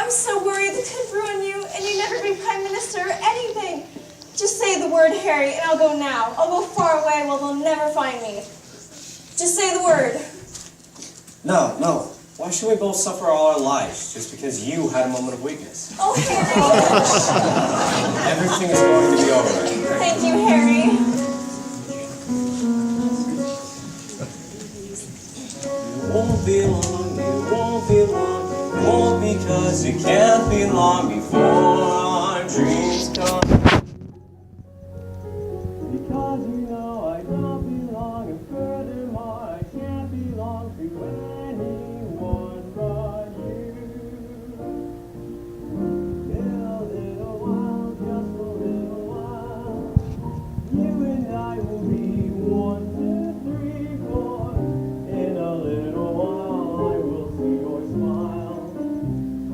I'm so worried this could ruin you, and you never be Prime Minister or anything. Just say the word, Harry, and I'll go now. I'll go far away where they'll never find me. Just say the word. No. Why should we both suffer all our lives just because you had a moment of weakness? Oh, Harry. Everything is going to be all right. Thank you, Harry. It won't be long, it won't be long. It won't because it can't be long before our dreams come. Because you know I don't belong, and furthermore I can't belong to anyone but you. In a little while, just a little while, you and I will be 1, 2, 3, 4. In a little while I will see your smile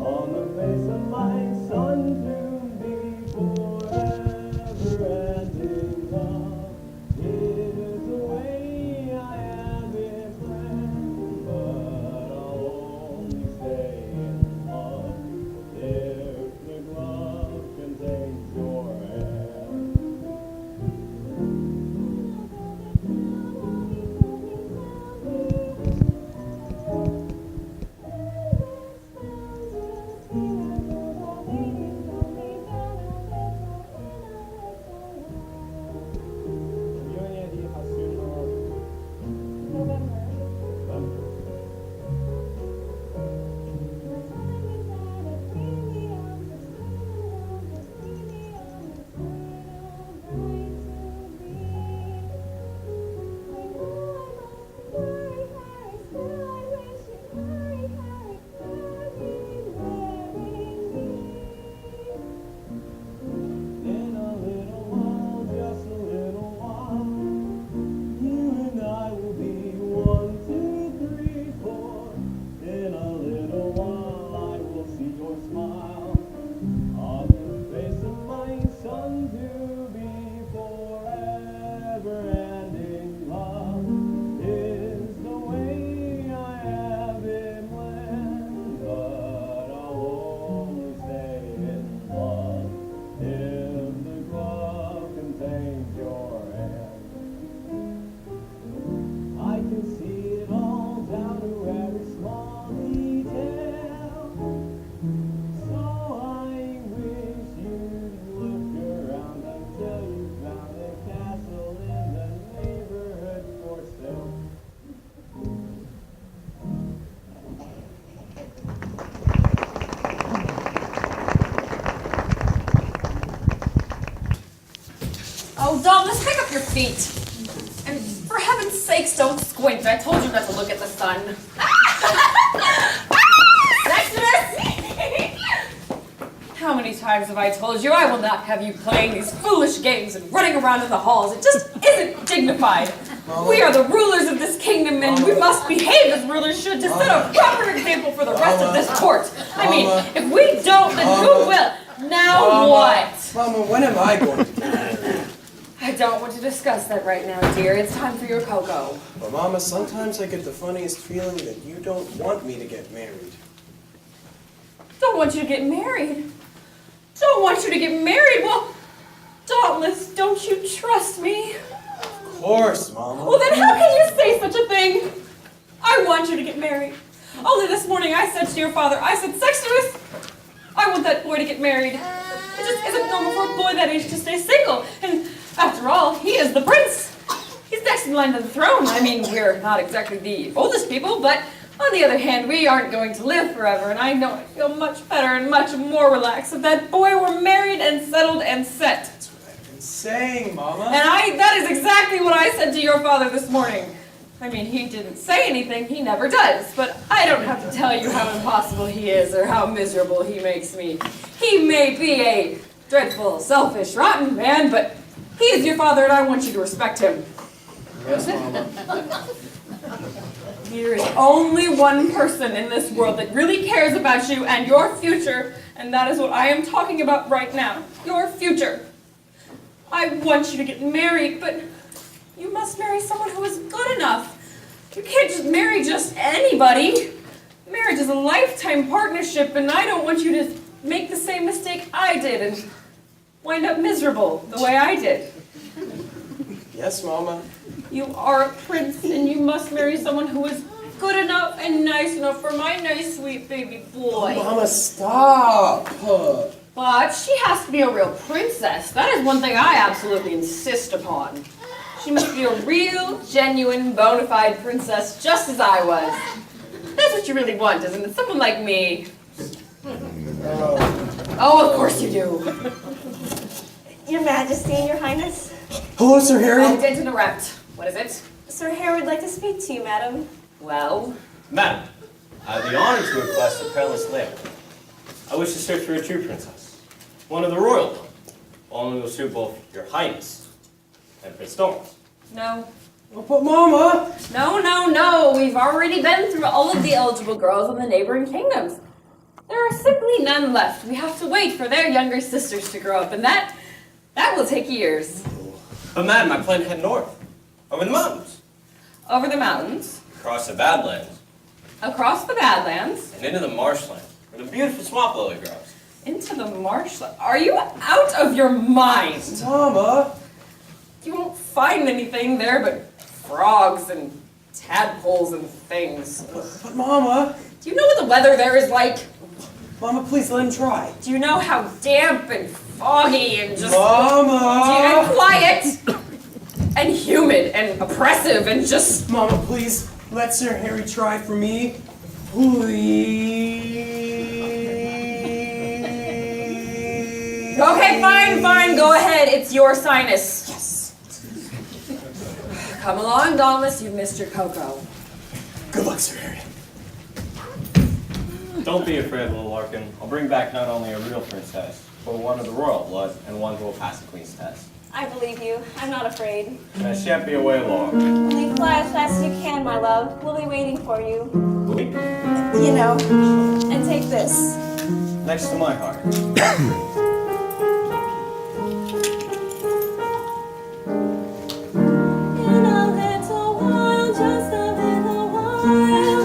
on the face of my son to be forever ending love is the way I have it planned, but I'll only stay in love if the glove contains your hand. You any idea how soon the love is? November. In a little while, just a little while, you and I will be 1, 2, 3, 4. In a little while, I will see your smile on the face of my son to be forever ending love is the way I have it planned, but I'll only stay in love if the glove contains your hand. I can see it all down to every small detail. So I wish you'd look around until you found a castle in the neighborhood for sale. Oh, Dauntless, pick up your feet. And for heaven's sakes, don't squint. I told you not to look at the sun. Sextus! How many times have I told you I will not have you playing these foolish games and running around in the halls? It just isn't dignified. We are the rulers of this kingdom, and we must behave as rulers should to set a proper example for the rest of this court. I mean, if we don't, then who will? Now what? Mama, when am I going to get married? I don't want to discuss that right now, dear. It's time for your cocoa. Well, Mama, sometimes I get the funniest feeling that you don't want me to get married. Don't want you to get married. Don't want you to get married. Well, Dauntless, don't you trust me? Of course, Mama. Well, then how can you say such a thing? I want you to get married. Only this morning I said to your father, I said, Sextus, I want that boy to get married. It just isn't normal for a boy that age to stay single. And after all, he is the prince. He's next in line to the throne. I mean, we're not exactly the oldest people, but on the other hand, we aren't going to live forever, and I know I'd feel much better and much more relaxed if that boy were married and settled and set. That's what I've been saying, Mama. And that is exactly what I said to your father this morning. I mean, he didn't say anything, he never does, but I don't have to tell you how impossible he is or how miserable he makes me. He may be a dreadful, selfish, rotten man, but he is your father and I want you to respect him. Yes, Mama. There is only one person in this world that really cares about you and your future, and that is what I am talking about right now. Your future. I want you to get married, but you must marry someone who is good enough. You can't just marry just anybody. Marriage is a lifetime partnership, and I don't want you to make the same mistake I did and wind up miserable the way I did. Yes, Mama. You are a prince, and you must marry someone who is good enough and nice enough for my nice, sweet baby boy. Mama, stop. But she has to be a real princess. That is one thing I absolutely insist upon. She must be a real, genuine, bona fide princess, just as I was. That's what you really want, isn't it? Someone like me. Oh, of course you do. Your Majesty and Your Highness. Hello, Sir Harry. I did interrupt. What is it? Sir Harry would like to speak to you, madam. Well, Madam, I have the honor to request a perilous labor. I wish to search for a true princess, one of the royal kind, one who will suit both your highness and Prince Doris. no. Oh, but Mama. No. We've already been through all of the eligible girls in the neighboring kingdoms. There are simply none left. We have to wait for their younger sisters to grow up, and that will take years. But madam, I plan to head north, over the mountains, Over the mountains, across the Badlands, across the Badlands, and into the marshland, where the beautiful swamp lily grows. into the marshland. Are you out of your mind? Mama. You won't find anything there but frogs and tadpoles and things. But Mama. Do you know what the weather there is like? Mama, please let him try. Do you know how damp and foggy and just... Mama. and quiet and humid and oppressive and just... Mama, please let Sir Harry try for me. Please. Okay, fine, go ahead. It's your sinus. Yes. Come along, Dalmas, you've missed your cocoa. Good luck, Sir Harry. Don't be afraid, little Larkin. I'll bring back not only a real princess, but one of the royal blood and one who will pass the queen's test. I believe you. I'm not afraid. And I shan't be away long. Only fly as fast as you can, my love. We'll be waiting for you. Wait, You know. And take this. next to my heart. In a little while, just a little while, you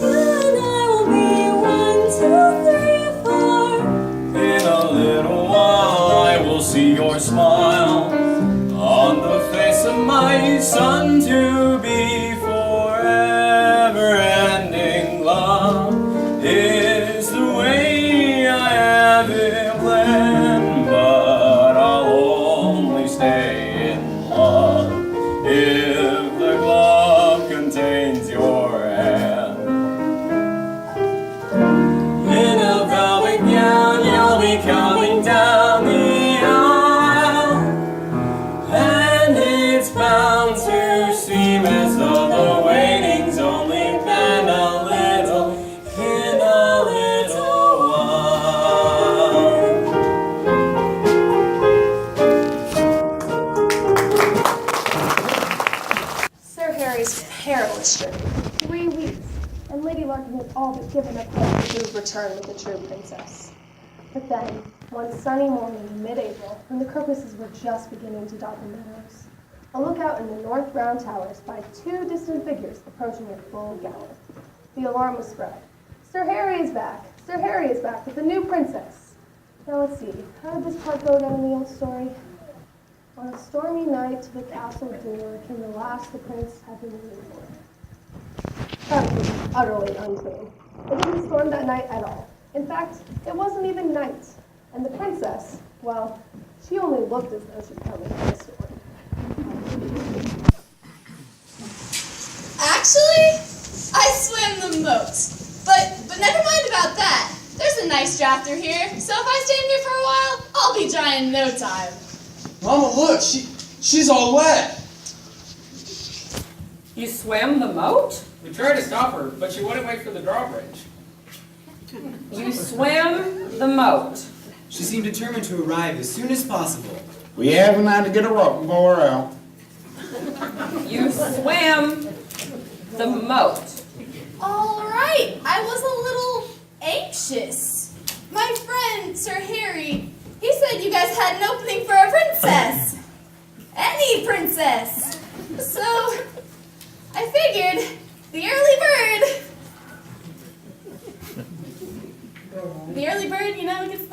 and I will be 1, 2, 3, 4. In a little while I will see your smile on the face of my son to be. Forever ending love is the way I have it planned, but I'll only stay in love if the glove contains your hand. In a velvet gown, you'll be coming down the aisle, and it's bound to seem as though the waiting's only been a little, in a little while. Sir Harry's perilous journey. 3 weeks, and Lady Larkin had all but given up hope that he would return with the true princess. But then, one sunny morning in mid-April, when the crocuses were just beginning to dot the meadows, a lookout in the north round towers spied 2 distant figures approaching at full gallop. The alarm was spread. Sir Harry is back! Sir Harry is back with the new princess! Now let's see, how did this part go down in the old story? On a stormy night to the castle door came the last the prince had been waiting for. That was utterly untrue. It didn't storm that night at all. In fact, it wasn't even night. And the princess, well, she only looked as though she'd come into the storm. Actually, I swam the moat. But never mind about that. There's a nice draft through here, so if I stand here for a while, I'll be dry in no time. Mama, look, she's all wet. You swam the moat? We tried to stop her, but she wouldn't wait for the drawbridge. You swam the moat. She seemed determined to arrive as soon as possible. We haven't had to get a rope and go her out. You swam the moat. All right, I was a little anxious. My friend, Sir Harry, he said you guys had an opening for a princess. Any princess. So, I figured the early bird The early bird, gets the